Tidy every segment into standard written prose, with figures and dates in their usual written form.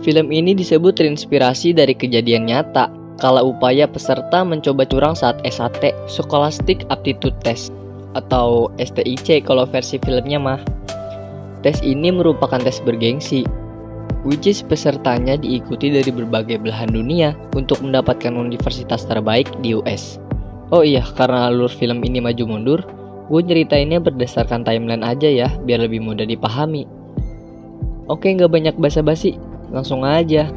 Film ini disebut terinspirasi dari kejadian nyata kala upaya peserta mencoba curang saat SAT (Scholastic Aptitude Test) atau STIC kalau versi filmnya mah. Tes ini merupakan tes bergengsi, which is pesertanya diikuti dari berbagai belahan dunia untuk mendapatkan universitas terbaik di US. Oh iya, karena alur film ini maju mundur, gue nyeritainnya berdasarkan timeline aja ya, biar lebih mudah dipahami. Oke, gak banyak basa-basi, langsung aja.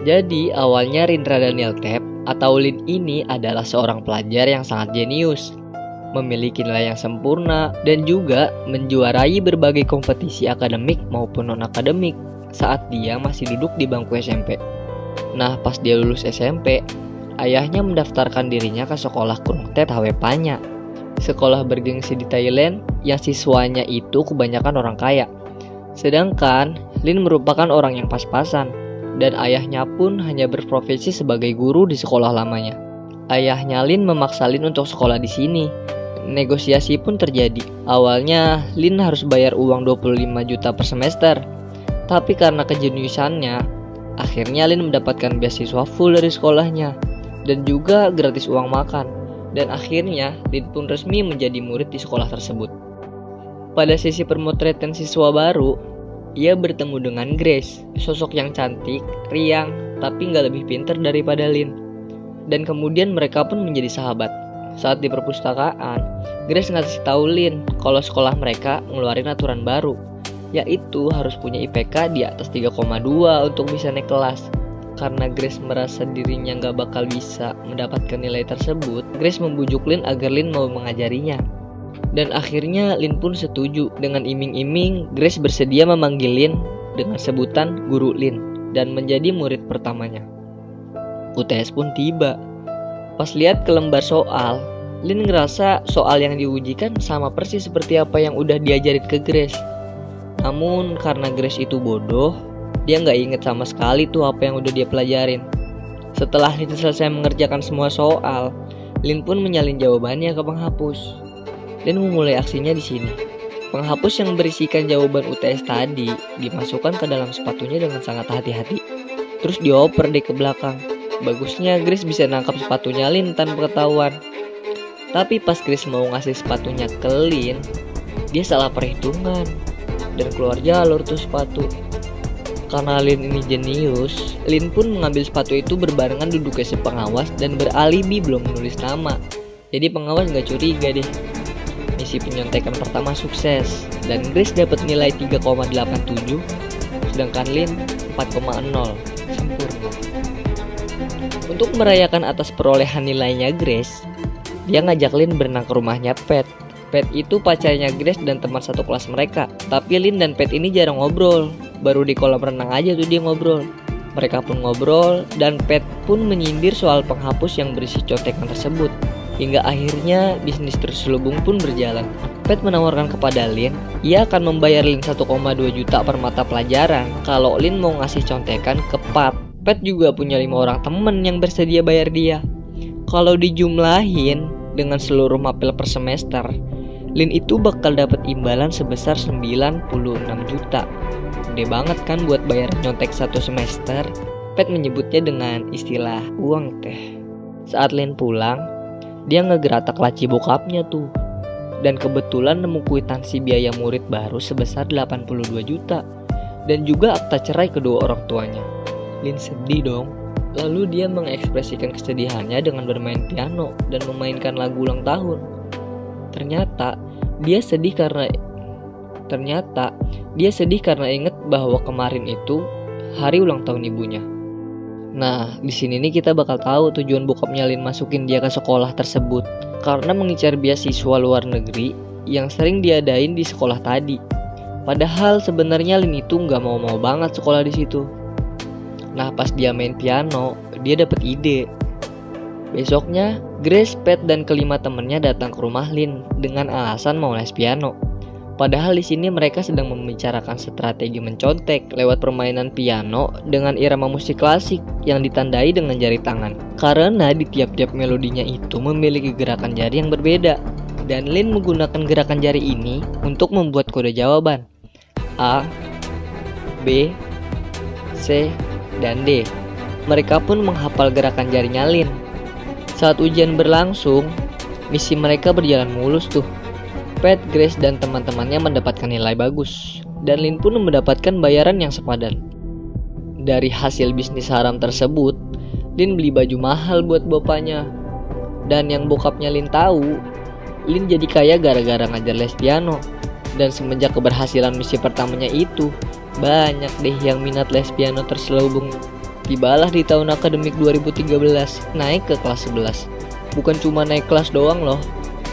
Jadi awalnya Rindra Daniel Tep atau Lin ini adalah seorang pelajar yang sangat jenius, memiliki nilai yang sempurna dan juga menjuarai berbagai kompetisi akademik maupun non-akademik saat dia masih duduk di bangku SMP. Nah, pas dia lulus SMP, ayahnya mendaftarkan dirinya ke sekolah Krung Thep HW Panya, sekolah bergengsi di Thailand yang siswanya itu kebanyakan orang kaya. Sedangkan Lin merupakan orang yang pas-pasan, dan ayahnya pun hanya berprofesi sebagai guru di sekolah lamanya. Ayahnya Lin memaksa Lin untuk sekolah di sini. Negosiasi pun terjadi. Awalnya Lin harus bayar uang 25 juta per semester. Tapi karena kejeniusannya, akhirnya Lin mendapatkan beasiswa full dari sekolahnya dan juga gratis uang makan. Dan akhirnya Lin pun resmi menjadi murid di sekolah tersebut. Pada sesi pemotretan siswa baru, ia bertemu dengan Grace, sosok yang cantik, riang, tapi nggak lebih pintar daripada Lin. Dan kemudian mereka pun menjadi sahabat. Saat di perpustakaan, Grace ngasih tahu Lin kalau sekolah mereka ngeluarin aturan baru, yaitu harus punya IPK di atas 3,2 untuk bisa naik kelas. Karena Grace merasa dirinya nggak bakal bisa mendapatkan nilai tersebut, Grace membujuk Lin agar Lin mau mengajarinya. Dan akhirnya Lin pun setuju. Dengan iming-iming, Grace bersedia memanggil Lin dengan sebutan Guru Lin dan menjadi murid pertamanya. UTS pun tiba. Pas lihat ke lembar soal, Lin ngerasa soal yang diujikan sama persis seperti apa yang udah diajarin ke Grace. Namun karena Grace itu bodoh, dia nggak inget sama sekali tuh apa yang udah dia pelajarin. Setelah Lin selesai mengerjakan semua soal, Lin pun menyalin jawabannya ke penghapus. Lin memulai aksinya di sini. Penghapus yang berisikan jawaban UTS tadi dimasukkan ke dalam sepatunya dengan sangat hati-hati. Terus dioper deh ke belakang. Bagusnya Grace bisa nangkap sepatunya Lin tanpa ketahuan. Tapi pas Grace mau ngasih sepatunya ke Lin, dia salah perhitungan dan keluar jalur tuh sepatu. Karena Lin ini jenius, Lin pun mengambil sepatu itu berbarengan duduknya si pengawas dan beralibi belum menulis nama. Jadi pengawas gak curiga deh. Misi penyontekan pertama sukses dan Grace dapat nilai 3,87, sedangkan Lin 4,0, sempurna. Untuk merayakan atas perolehan nilainya Grace, dia ngajak Lin berenang ke rumahnya Pat. Pat itu pacarnya Grace dan teman satu kelas mereka. Tapi Lin dan Pat ini jarang ngobrol. Baru di kolam renang aja tuh dia ngobrol. Mereka pun ngobrol dan Pat pun menyindir soal penghapus yang berisi contekan tersebut. Hingga akhirnya bisnis terselubung pun berjalan. Pat menawarkan kepada Lin, ia akan membayar Lin 1,2 juta per mata pelajaran kalau Lin mau ngasih contekan ke Pat. Pat juga punya 5 orang temen yang bersedia bayar dia. Kalau dijumlahin dengan seluruh mapel per semester, Lin itu bakal dapat imbalan sebesar 96 juta. Gede banget kan buat bayar nyontek satu semester. Pat menyebutnya dengan istilah uang teh. Saat Lin pulang, dia ngegeratak laci bokapnya tuh. Dan kebetulan nemu kwitansi biaya murid baru sebesar 82 juta. Dan juga akta cerai kedua orang tuanya. Lin sedih dong. Lalu dia mengekspresikan kesedihannya dengan bermain piano dan memainkan lagu ulang tahun. Ternyata dia sedih karena inget bahwa kemarin itu hari ulang tahun ibunya. Nah, di sini nih kita bakal tahu tujuan bokapnya Lin masukin dia ke sekolah tersebut. Karena mengincar beasiswa luar negeri yang sering diadain di sekolah tadi. Padahal sebenarnya Lin itu nggak mau banget sekolah di situ. Nah, pas dia main piano, dia dapet ide. Besoknya, Grace, Pat, dan kelima temennya datang ke rumah Lin dengan alasan mau les piano. Padahal di sini mereka sedang membicarakan strategi mencontek lewat permainan piano dengan irama musik klasik yang ditandai dengan jari tangan. Karena di tiap-tiap melodinya itu memiliki gerakan jari yang berbeda. Dan Lin menggunakan gerakan jari ini untuk membuat kode jawaban A, B, C, dan D. Mereka pun menghafal gerakan jarinya Lin. Saat ujian berlangsung, misi mereka berjalan mulus tuh. Pat, Grace, dan teman-temannya mendapatkan nilai bagus, dan Lin pun mendapatkan bayaran yang sepadan. Dari hasil bisnis haram tersebut, Lin beli baju mahal buat bapaknya. Dan yang bokapnya Lin tahu, Lin jadi kaya gara-gara ngajar les piano. Dan semenjak keberhasilan misi pertamanya itu, banyak deh yang minat les piano terselubung. Tibalah di tahun akademik 2013, naik ke kelas 11. Bukan cuma naik kelas doang loh,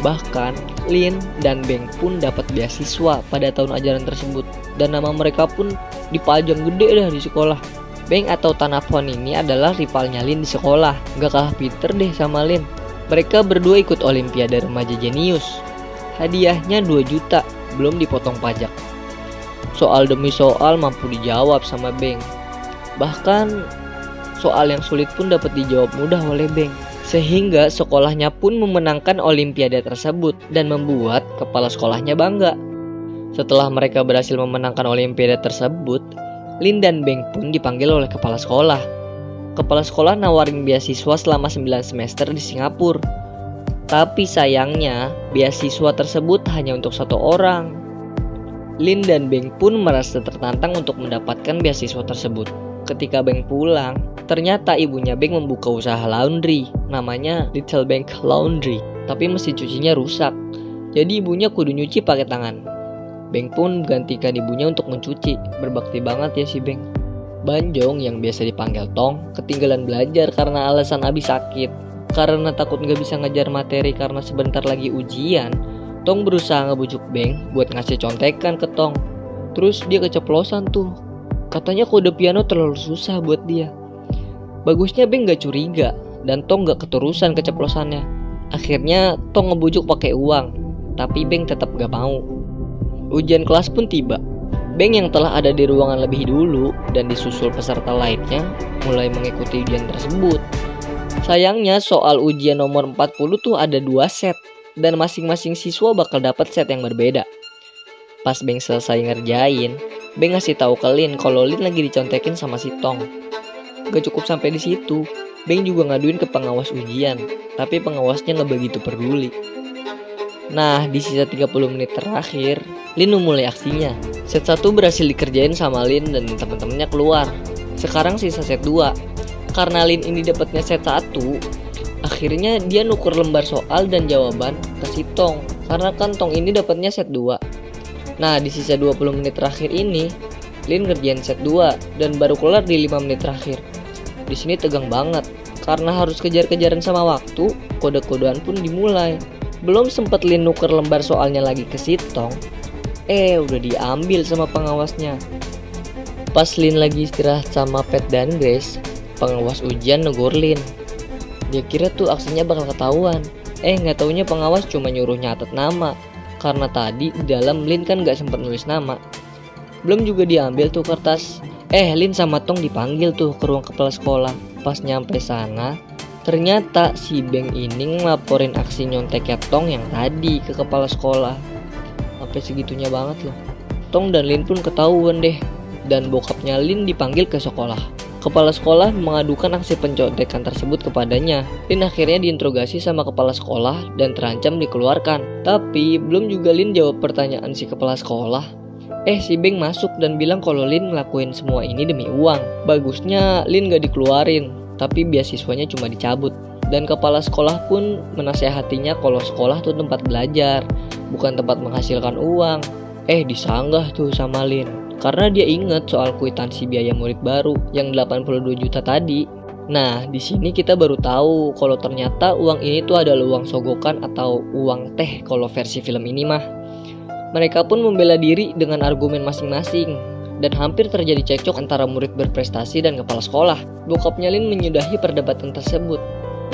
bahkan Lin dan Beng pun dapat beasiswa pada tahun ajaran tersebut. Dan nama mereka pun dipajang gede dah di sekolah. Beng atau Tanafon ini adalah rivalnya Lin di sekolah, gak kalah pinter deh sama Lin. Mereka berdua ikut Olimpiade Remaja Jenius. Hadiahnya 2 juta, belum dipotong pajak. Soal demi soal mampu dijawab sama Beng. Bahkan soal yang sulit pun dapat dijawab mudah oleh Beng. Sehingga sekolahnya pun memenangkan Olimpiade tersebut dan membuat kepala sekolahnya bangga. Setelah mereka berhasil memenangkan Olimpiade tersebut, Lin dan Beng pun dipanggil oleh kepala sekolah. Kepala sekolah nawarin beasiswa selama 9 semester di Singapura. Tapi sayangnya, beasiswa tersebut hanya untuk 1 orang. Lin dan Beng pun merasa tertantang untuk mendapatkan beasiswa tersebut. Ketika Beng pulang, ternyata ibunya Beng membuka usaha laundry, namanya Little Beng Laundry. Tapi mesin cucinya rusak, jadi ibunya kudu nyuci pakai tangan. Beng pun menggantikan ibunya untuk mencuci. Berbakti banget ya si Beng. Banjong yang biasa dipanggil Tong ketinggalan belajar karena alasan Abi sakit. Karena takut gak bisa ngejar materi karena sebentar lagi ujian, Tong berusaha ngebujuk Beng buat ngasih contekan ke Tong. Terus dia keceplosan tuh. Katanya kode piano terlalu susah buat dia. Bagusnya Beng gak curiga dan Tong gak keterusan keceplosannya. Akhirnya Tong ngebujuk pakai uang, tapi Beng tetap gak mau. Ujian kelas pun tiba. Beng yang telah ada di ruangan lebih dulu dan disusul peserta lainnya mulai mengikuti ujian tersebut. Sayangnya soal ujian nomor 40 tuh ada 2 set dan masing-masing siswa bakal dapat set yang berbeda. Pas Beng selesai ngerjain, Beng ngasih tahu ke Lin kalau Lin lagi dicontekin sama si Tong. Gak cukup sampai di situ, Beng juga ngaduin ke pengawas ujian, tapi pengawasnya gak begitu peduli. Nah, di sisa 30 menit terakhir, Lin memulai aksinya. Set 1 berhasil dikerjain sama Lin dan teman-temannya keluar. Sekarang sisa set 2. Karena Lin ini dapatnya set 1, akhirnya dia nuker lembar soal dan jawaban ke si Tong. Karena kan Tong ini dapatnya set 2. Nah, di sisa 20 menit terakhir ini, Lin ngerjain set 2 dan baru kelar di 5 menit terakhir. Di sini tegang banget karena harus kejar-kejaran sama waktu, kode-kodean pun dimulai. Belum sempat Lin nuker lembar soalnya lagi ke si Tong, udah diambil sama pengawasnya. Pas Lin lagi istirahat sama Pat dan Grace, pengawas ujian negur Lin. Dia kira tuh aksinya bakal ketahuan. Nggak taunya pengawas cuma nyuruh nyatet nama. Karena tadi di dalam Lin kan gak sempat nulis nama. Belum juga diambil tuh kertas. Lin sama Tong dipanggil tuh ke ruang kepala sekolah. Pas nyampe sana, ternyata si Beng ini ngelaporin aksi nyonteknya Tong yang tadi ke kepala sekolah. Sampai segitunya banget loh. Tong dan Lin pun ketahuan deh. Dan bokapnya Lin dipanggil ke sekolah. Kepala sekolah mengadukan aksi pencontekan tersebut kepadanya. Lin akhirnya diinterogasi sama kepala sekolah dan terancam dikeluarkan. Tapi belum juga Lin jawab pertanyaan si kepala sekolah, si Beng masuk dan bilang kalau Lin ngelakuin semua ini demi uang. Bagusnya Lin gak dikeluarin, tapi beasiswanya cuma dicabut. Dan kepala sekolah pun menasehatinya kalau sekolah tuh tempat belajar, bukan tempat menghasilkan uang. Disanggah tuh sama Lin. Karena dia inget soal kwitansi biaya murid baru yang 82 juta tadi. Nah, di sini kita baru tahu kalau ternyata uang ini tuh adalah uang sogokan atau uang teh kalau versi film ini mah. Mereka pun membela diri dengan argumen masing-masing dan hampir terjadi cekcok antara murid berprestasi dan kepala sekolah. Bokapnya Lin menyudahi perdebatan tersebut.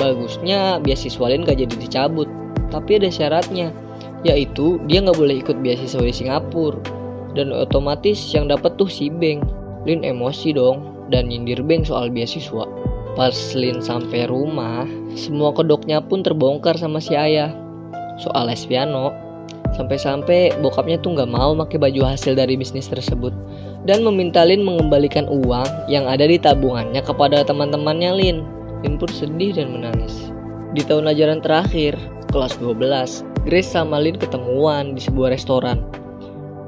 Bagusnya beasiswa Lin gak jadi dicabut, tapi ada syaratnya, yaitu dia gak boleh ikut beasiswa di Singapura. Dan otomatis yang dapat tuh si Beng. Lin emosi dong dan nyindir Beng soal beasiswa. Pas Lin sampai rumah, semua kedoknya pun terbongkar sama si ayah soal les piano. Sampai-sampai bokapnya tuh gak mau pakai baju hasil dari bisnis tersebut. dan meminta Lin mengembalikan uang yang ada di tabungannya kepada teman-temannya Lin. Lin pun sedih dan menangis. Di tahun ajaran terakhir, kelas 12, Grace sama Lin ketemuan di sebuah restoran.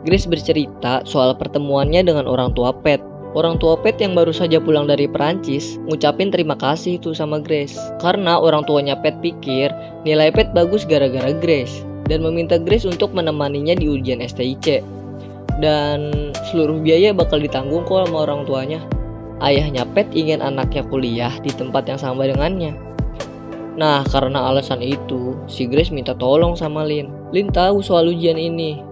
Grace bercerita soal pertemuannya dengan orang tua Pat. Orang tua Pat yang baru saja pulang dari Perancis ngucapin terima kasih tuh sama Grace. Karena orang tuanya Pat pikir nilai Pat bagus gara-gara Grace, dan meminta Grace untuk menemaninya di ujian STIC. Dan seluruh biaya bakal ditanggung kok sama orang tuanya. Ayahnya Pat ingin anaknya kuliah di tempat yang sama dengannya. Nah, karena alasan itu, si Grace minta tolong sama Lin. Lin tahu soal ujian ini.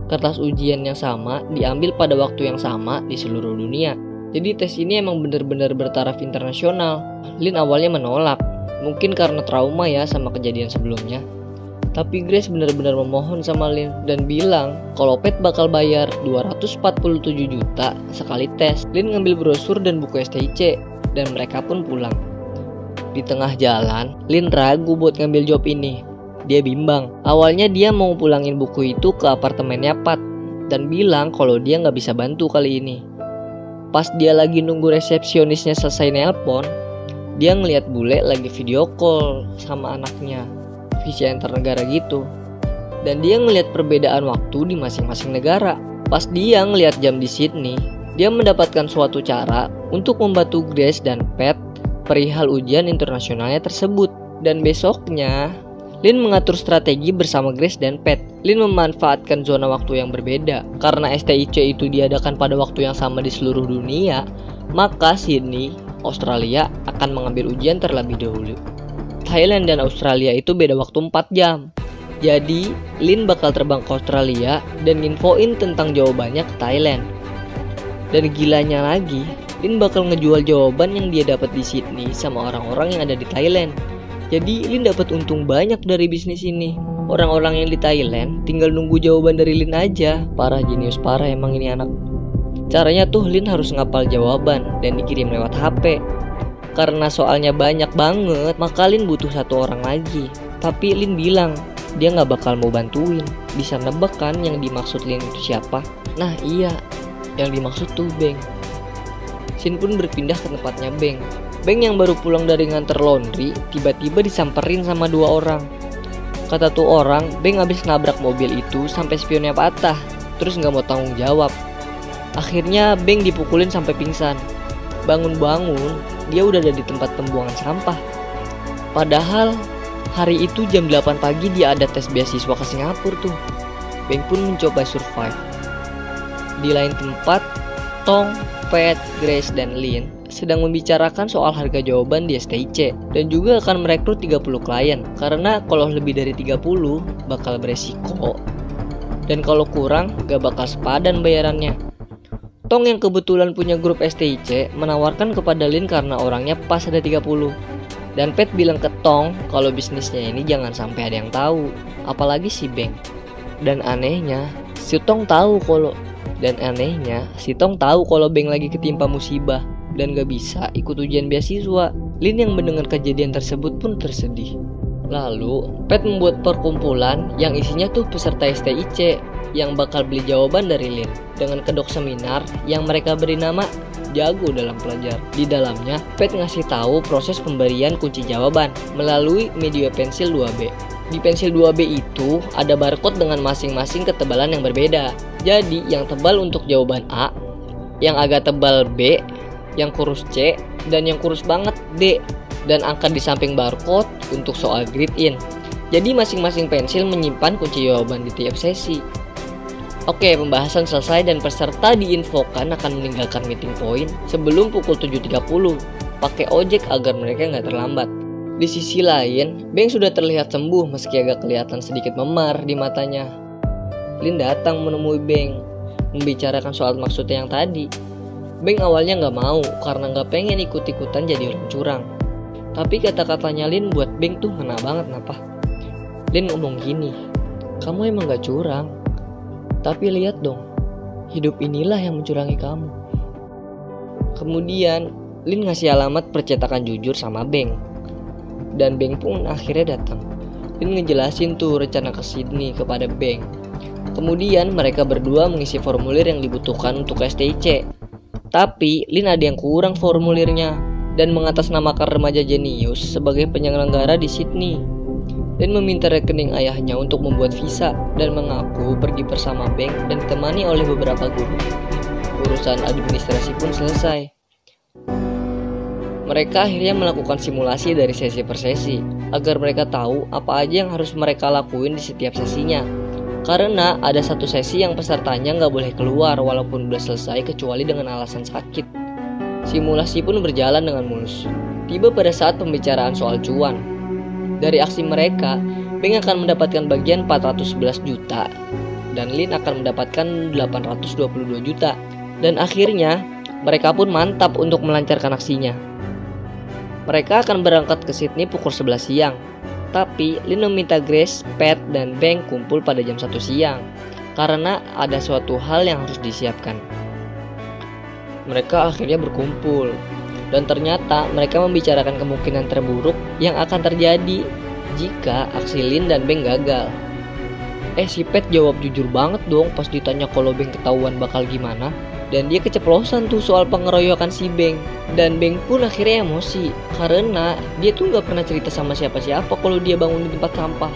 Kertas ujian yang sama diambil pada waktu yang sama di seluruh dunia. Jadi tes ini emang bener-bener bertaraf internasional. Lin awalnya menolak, mungkin karena trauma ya sama kejadian sebelumnya. Tapi Grace benar-benar memohon sama Lin dan bilang kalau Pat bakal bayar 247 juta sekali tes. Lin ngambil brosur dan buku STIC dan mereka pun pulang. Di tengah jalan, Lin ragu buat ngambil job ini. Dia bimbang. Awalnya dia mau pulangin buku itu ke apartemennya Pat dan bilang kalau dia nggak bisa bantu kali ini. Pas dia lagi nunggu resepsionisnya selesai nelpon, dia ngeliat bule lagi video call sama anaknya. Visi antar negara gitu. Dan dia ngelihat perbedaan waktu di masing-masing negara. Pas dia ngelihat jam di Sydney, dia mendapatkan suatu cara untuk membantu Grace dan Pat perihal ujian internasionalnya tersebut. Dan besoknya, Lin mengatur strategi bersama Grace dan Pat. Lin memanfaatkan zona waktu yang berbeda. Karena STIC itu diadakan pada waktu yang sama di seluruh dunia, maka Sydney, Australia akan mengambil ujian terlebih dahulu. Thailand dan Australia itu beda waktu 4 jam. Jadi, Lin bakal terbang ke Australia dan infoin tentang jawabannya ke Thailand. Dan gilanya lagi, Lin bakal ngejual jawaban yang dia dapat di Sydney sama orang-orang yang ada di Thailand. Jadi, Lin dapat untung banyak dari bisnis ini. Orang-orang yang di Thailand tinggal nunggu jawaban dari Lin aja. Parah, jenius parah emang ini anak. Caranya tuh Lin harus ngapal jawaban dan dikirim lewat HP. Karena soalnya banyak banget, maka Lin butuh satu orang lagi. Tapi Lin bilang dia gak bakal mau bantuin. Bisa nebak kan yang dimaksud Lin itu siapa? Nah iya, yang dimaksud tuh Beng. Sin pun berpindah ke tempatnya Beng. Beng yang baru pulang dari nganter laundry tiba-tiba disamperin sama 2 orang. Kata tuh orang, Beng habis nabrak mobil itu sampai spionnya patah, terus gak mau tanggung jawab. Akhirnya Beng dipukulin sampai pingsan. Bangun-bangun, dia udah ada di tempat pembuangan sampah. Padahal hari itu jam 8 pagi dia ada tes beasiswa ke Singapura tuh. Beng pun mencoba survive. Di lain tempat, Tong, Pat, Grace, dan Lin sedang membicarakan soal harga jawaban di STIC dan juga akan merekrut 30 klien. Karena kalau lebih dari 30 bakal beresiko, dan kalau kurang gak bakal sepadan bayarannya. Tong yang kebetulan punya grup STIC menawarkan kepada Lin karena orangnya pas ada 30. Dan Pat bilang ke Tong kalau bisnisnya ini jangan sampai ada yang tahu, apalagi si Beng. Dan anehnya, si Tong tahu kalau Beng lagi ketimpa musibah dan gak bisa ikut ujian beasiswa. Lin yang mendengar kejadian tersebut pun tersedih. Lalu, Pat membuat perkumpulan yang isinya tuh peserta STIC yang bakal beli jawaban dari Lin dengan kedok seminar yang mereka beri nama Jago dalam Pelajar. Di dalamnya, Pat ngasih tahu proses pemberian kunci jawaban melalui media pensil 2B. Di pensil 2B itu ada barcode dengan masing-masing ketebalan yang berbeda. Jadi, yang tebal untuk jawaban A, yang agak tebal B, yang kurus C, dan yang kurus banget D. Dan angka di samping barcode untuk soal grade in. Jadi masing-masing pensil menyimpan kunci jawaban di tiap sesi. Oke, pembahasan selesai dan peserta diinfokan akan meninggalkan meeting point sebelum pukul 7.30. Pakai ojek agar mereka nggak terlambat. Di sisi lain, Beng sudah terlihat sembuh meski agak kelihatan sedikit memar di matanya. Lin datang menemui Beng, membicarakan soal maksudnya yang tadi. Beng awalnya nggak mau karena nggak pengen ikut-ikutan jadi orang curang. Tapi kata-katanya Lin buat Beng tuh ngena banget napa. Lin ngomong gini, kamu emang gak curang, tapi lihat dong, hidup inilah yang mencurangi kamu. Kemudian Lin ngasih alamat percetakan jujur sama Beng. Dan Beng pun akhirnya datang. Lin ngejelasin tuh rencana ke Sydney kepada Beng. Kemudian mereka berdua mengisi formulir yang dibutuhkan untuk STIC. Tapi Lin ada yang kurang formulirnya dan mengatasnamakan remaja jenius sebagai penyelenggara di Sydney dan meminta rekening ayahnya untuk membuat visa dan mengaku pergi bersama Beng dan ditemani oleh beberapa guru. Urusan administrasi pun selesai. Mereka akhirnya melakukan simulasi dari sesi per sesi agar mereka tahu apa aja yang harus mereka lakuin di setiap sesinya. Karena ada satu sesi yang pesertanya nggak boleh keluar walaupun udah selesai kecuali dengan alasan sakit. Simulasi pun berjalan dengan mulus. Tiba pada saat pembicaraan soal cuan. Dari aksi mereka, Beng akan mendapatkan bagian 411 juta dan Lin akan mendapatkan 822 juta. Dan akhirnya, mereka pun mantap untuk melancarkan aksinya. Mereka akan berangkat ke Sydney pukul 11 siang. Tapi Lin meminta Grace, Pat, dan Beng kumpul pada jam 1 siang karena ada suatu hal yang harus disiapkan. Mereka akhirnya berkumpul dan ternyata mereka membicarakan kemungkinan terburuk yang akan terjadi jika aksi Lin dan Beng gagal. Si Pat jawab jujur banget dong pas ditanya kalau Beng ketahuan bakal gimana. Dan dia keceplosan tuh soal pengeroyokan si Beng. Dan Beng pun akhirnya emosi karena dia tuh gak pernah cerita sama siapa-siapa kalau dia bangun di tempat sampah.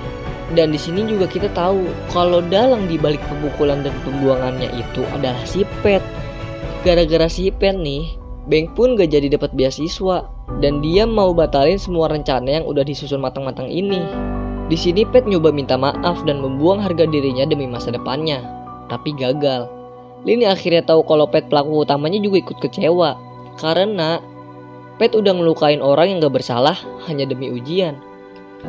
Dan di sini juga kita tahu kalau dalang di balik pemukulan dan pembuangannya itu adalah si Pat. Gara-gara si Pat nih, Beng pun gak jadi dapat beasiswa dan dia mau batalin semua rencana yang udah disusun matang-matang ini. Di sini Pat nyoba minta maaf dan membuang harga dirinya demi masa depannya, tapi gagal. Lin akhirnya tahu kalau Pat pelaku utamanya juga ikut kecewa karena Pat udah ngelukain orang yang gak bersalah hanya demi ujian.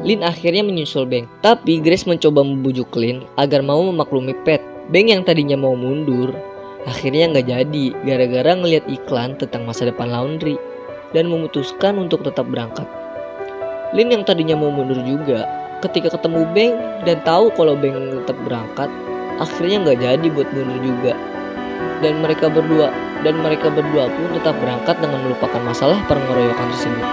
Lin akhirnya menyusul Beng, tapi Grace mencoba membujuk Lin agar mau memaklumi Pat. Beng yang tadinya mau mundur akhirnya gak jadi gara-gara ngeliat iklan tentang masa depan laundry dan memutuskan untuk tetap berangkat. Lin yang tadinya mau mundur juga ketika ketemu Beng dan tahu kalau Beng tetap berangkat akhirnya gak jadi buat mundur juga. Dan mereka berdua pun tetap berangkat dengan melupakan masalah pengeroyokan tersebut.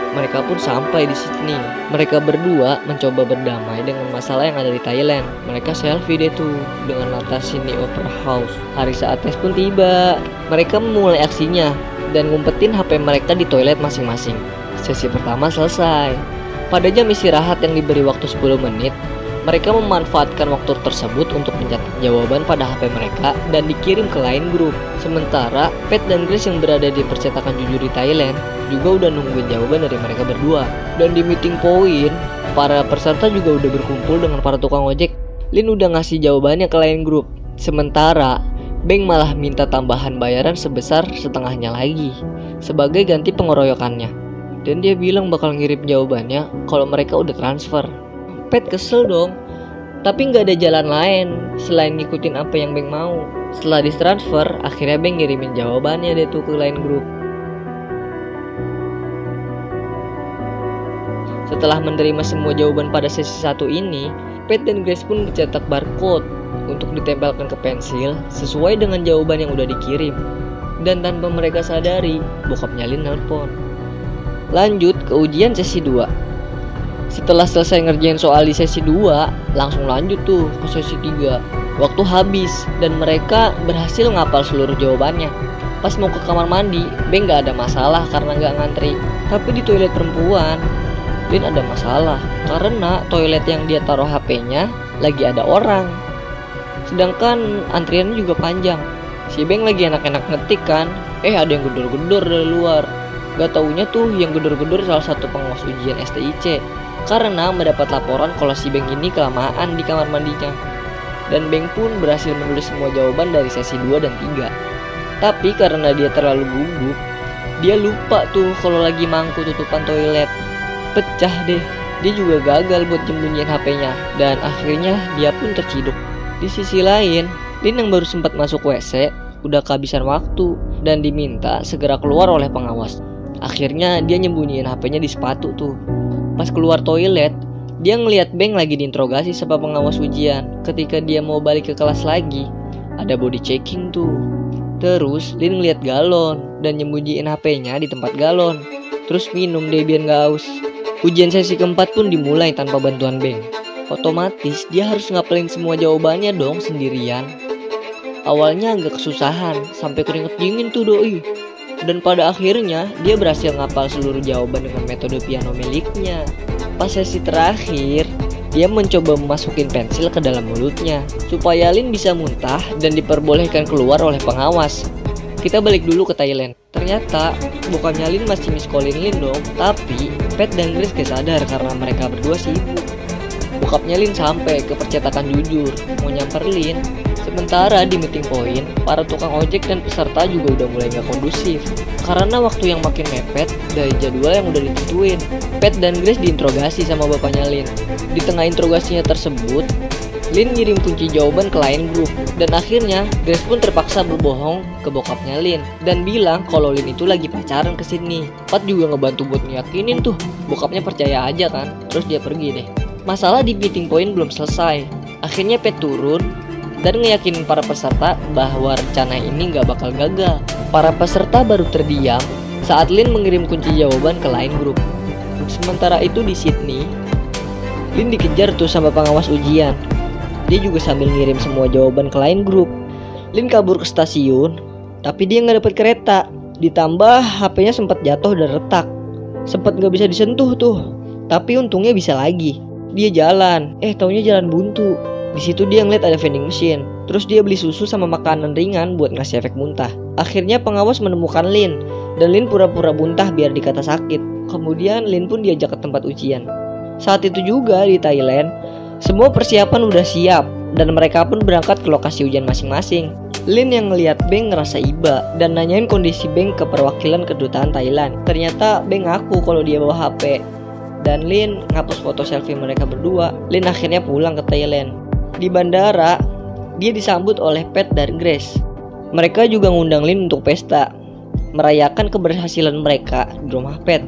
Mereka pun sampai di Sydney. Mereka berdua mencoba berdamai dengan masalah yang ada di Thailand. Mereka selfie deh tuh dengan latar Sydney Opera House. Hari saat tes pun tiba. Mereka memulai aksinya dan ngumpetin HP mereka di toilet masing-masing. Sesi pertama selesai. Pada jam istirahat yang diberi waktu 10 menit, mereka memanfaatkan waktu tersebut untuk mencatat jawaban pada HP mereka dan dikirim ke lain grup. Sementara Pat dan Grace yang berada di percetakan jujur di Thailand juga udah nungguin jawaban dari mereka berdua. Dan di meeting point, para peserta juga udah berkumpul dengan para tukang ojek. Lin udah ngasih jawabannya ke lain grup. Sementara Beng malah minta tambahan bayaran sebesar setengahnya lagi sebagai ganti pengeroyokannya. Dan dia bilang bakal ngirim jawabannya kalau mereka udah transfer. Pat kesel dong, tapi nggak ada jalan lain selain ngikutin apa yang Beng mau. Setelah ditransfer, akhirnya Beng ngirimin jawabannya deh tuh ke lain grup. Setelah menerima semua jawaban pada sesi 1 ini, Pat dan Grace pun mencetak barcode untuk ditempelkan ke pensil sesuai dengan jawaban yang udah dikirim. Dan tanpa mereka sadari, bokapnya Lin nelpon. Lanjut ke ujian sesi 2. Setelah selesai ngerjain soal di sesi 2, langsung lanjut tuh ke sesi 3. Waktu habis dan mereka berhasil ngapal seluruh jawabannya. Pas mau ke kamar mandi, Beng gak ada masalah karena gak ngantri. Tapi di toilet perempuan, Lin ada masalah karena toilet yang dia taruh HP-nya lagi ada orang. Sedangkan antriannya juga panjang. Si Beng lagi enak-enak ngetik kan, ada yang gedor-gedor dari luar. Gak taunya tuh yang gedor-gedor salah satu pengawas ujian STIC karena mendapat laporan kalau si Beng ini kelamaan di kamar mandinya. Dan Beng pun berhasil menulis semua jawaban dari sesi 2 dan 3. Tapi karena dia terlalu gugup, dia lupa tuh kalau lagi mangku tutupan toilet. Pecah deh. Dia juga gagal buat nyembunyiin HP-nya dan akhirnya dia pun terciduk. Di sisi lain, Lin yang baru sempat masuk WC udah kehabisan waktu dan diminta segera keluar oleh pengawas. Akhirnya dia nyembunyiin HP-nya di sepatu tuh. Pas keluar toilet, dia ngeliat Beng lagi diinterogasi sama pengawas ujian. Ketika dia mau balik ke kelas lagi, ada body checking tuh. Terus Lin ngeliat galon dan nyembunyiin HP-nya di tempat galon. Terus minum deh biar gak haus. Ujian sesi keempat pun dimulai tanpa bantuan Beng. Otomatis dia harus ngapalin semua jawabannya dong sendirian. Awalnya agak kesusahan, sampai keringet dingin tuh doi. Dan pada akhirnya dia berhasil ngapal seluruh jawaban dengan metode piano miliknya. Pas sesi terakhir, dia mencoba memasukin pensil ke dalam mulutnya supaya Lin bisa muntah dan diperbolehkan keluar oleh pengawas. Kita balik dulu ke Thailand. Ternyata bukannya Lin masih miskolin Lin dong, tapi Pat dan Grace gak sadar karena mereka berdua sibuk. Bokapnya Lin sampai ke percetakan jujur mau nyamper Lin. Sementara di meeting point, para tukang ojek dan peserta juga udah mulai gak kondusif karena waktu yang makin mepet dari jadwal yang udah ditentuin. Pat dan Grace diinterogasi sama bapaknya Lin. Di tengah interogasinya tersebut, Lin ngirim kunci jawaban ke lain grup. Dan akhirnya Grace pun terpaksa berbohong ke bokapnya Lin dan bilang kalau Lin itu lagi pacaran ke Sydney. Pat juga ngebantu buat ngeyakinin tuh. Bokapnya percaya aja kan, terus dia pergi deh. Masalah di meeting point belum selesai. Akhirnya Pat turun dan ngeyakinin para peserta bahwa rencana ini gak bakal gagal. Para peserta baru terdiam saat Lin mengirim kunci jawaban ke lain grup. Sementara itu di Sydney, Lin dikejar tuh sama pengawas ujian. Dia juga sambil ngirim semua jawaban ke lain grup. Lin kabur ke stasiun, tapi dia gak dapet kereta. Ditambah HP-nya sempat jatuh dan retak. Sempat gak bisa disentuh tuh. Tapi untungnya bisa lagi. Dia jalan, taunya jalan buntu. Di situ dia ngeliat ada vending machine. Terus dia beli susu sama makanan ringan buat ngasih efek muntah. Akhirnya pengawas menemukan Lin, dan Lin pura-pura muntah biar dikata sakit. Kemudian Lin pun diajak ke tempat ujian. Saat itu juga di Thailand, semua persiapan udah siap dan mereka pun berangkat ke lokasi ujian masing-masing. Lin yang ngeliat Beng ngerasa iba dan nanyain kondisi Beng ke perwakilan kedutaan Thailand. Ternyata Beng ngaku kalau dia bawa HP. Dan Lin ngapus foto selfie mereka berdua. Lin akhirnya pulang ke Thailand. Di bandara, dia disambut oleh Pat dan Grace. Mereka juga ngundang Lin untuk pesta, merayakan keberhasilan mereka di rumah Pat.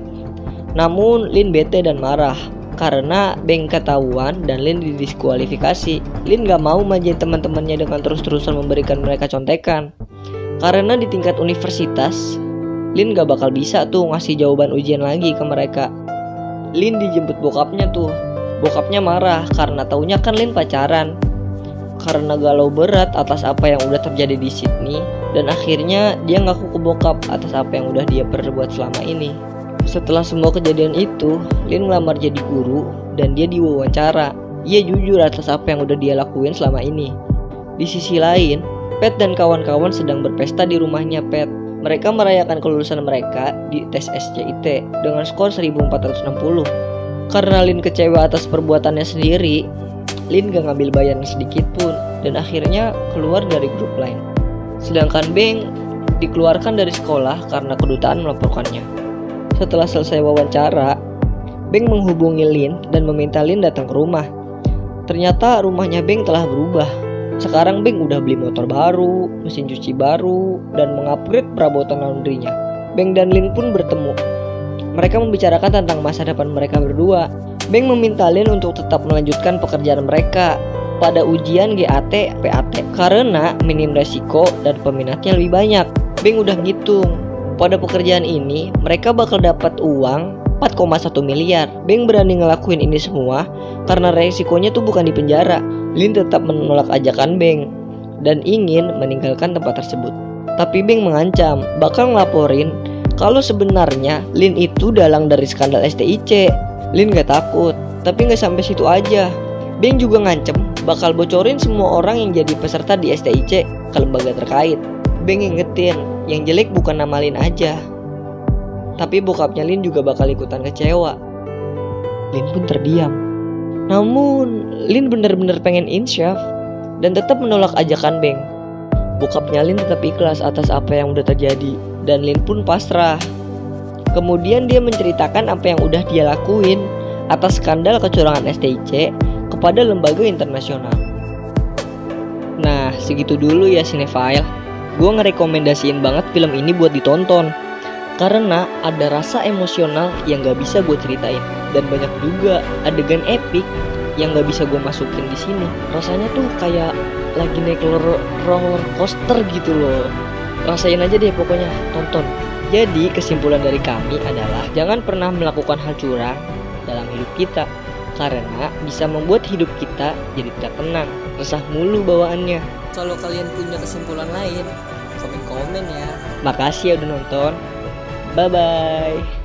Namun Lin bete dan marah karena Beng ketahuan dan Lin didiskualifikasi. Lin gak mau manjain teman-temannya dengan terus-terusan memberikan mereka contekan. Karena di tingkat universitas, Lin gak bakal bisa tuh ngasih jawaban ujian lagi ke mereka. Lin dijemput bokapnya tuh. Bokapnya marah karena taunya kan Lin pacaran. Karena galau berat atas apa yang udah terjadi di Sydney. Dan akhirnya dia ngaku ke bokap atas apa yang udah dia perbuat selama ini. Setelah semua kejadian itu, Lin ngelamar jadi guru dan dia diwawancara. Ia jujur atas apa yang udah dia lakuin selama ini. Di sisi lain, Pat dan kawan-kawan sedang berpesta di rumahnya Pat. Mereka merayakan kelulusan mereka di tes SCIT dengan skor 1460. Karena Lin kecewa atas perbuatannya sendiri, Lin gak ngambil bayaran sedikit pun dan akhirnya keluar dari grup lain. Sedangkan Beng dikeluarkan dari sekolah karena kedutaan melaporkannya. Setelah selesai wawancara, Beng menghubungi Lin dan meminta Lin datang ke rumah. Ternyata rumahnya Beng telah berubah. Sekarang Beng udah beli motor baru, mesin cuci baru, dan mengupgrade perabotan laundrynya. Beng dan Lin pun bertemu. Mereka membicarakan tentang masa depan mereka berdua. Beng meminta Lin untuk tetap melanjutkan pekerjaan mereka pada ujian GAT PAT karena minim resiko dan peminatnya lebih banyak. Beng udah ngitung, pada pekerjaan ini mereka bakal dapat uang 4,1 miliar. Beng berani ngelakuin ini semua karena resikonya tuh bukan di penjara. Lin tetap menolak ajakan Beng dan ingin meninggalkan tempat tersebut. Tapi Beng mengancam bakal ngelaporin kalau sebenarnya Lin itu dalang dari skandal STIC. Lin gak takut, tapi gak sampai situ aja. Beng juga ngancem bakal bocorin semua orang yang jadi peserta di STIC ke lembaga terkait. Beng ingetin, yang jelek bukan nama Lin aja, tapi bokapnya Lin juga bakal ikutan kecewa. Lin pun terdiam. Namun Lin benar-benar pengen insyaf dan tetap menolak ajakan Beng. Bokapnya Lin tetap ikhlas atas apa yang udah terjadi dan Lin pun pasrah. Kemudian dia menceritakan apa yang udah dia lakuin atas skandal kecurangan STIC kepada lembaga internasional. Nah, segitu dulu ya Cinephile. Gue ngerekomendasiin banget film ini buat ditonton karena ada rasa emosional yang gak bisa gue ceritain dan banyak juga adegan epic yang gak bisa gue masukin di sini. Rasanya tuh kayak lagi naik roller coaster gitu loh. Rasain aja deh pokoknya, tonton. Jadi kesimpulan dari kami adalah jangan pernah melakukan hal curang dalam hidup kita karena bisa membuat hidup kita jadi tidak tenang, resah mulu bawaannya. Kalau kalian punya kesimpulan lain, komen-komen ya. Makasih ya udah nonton. Bye-bye.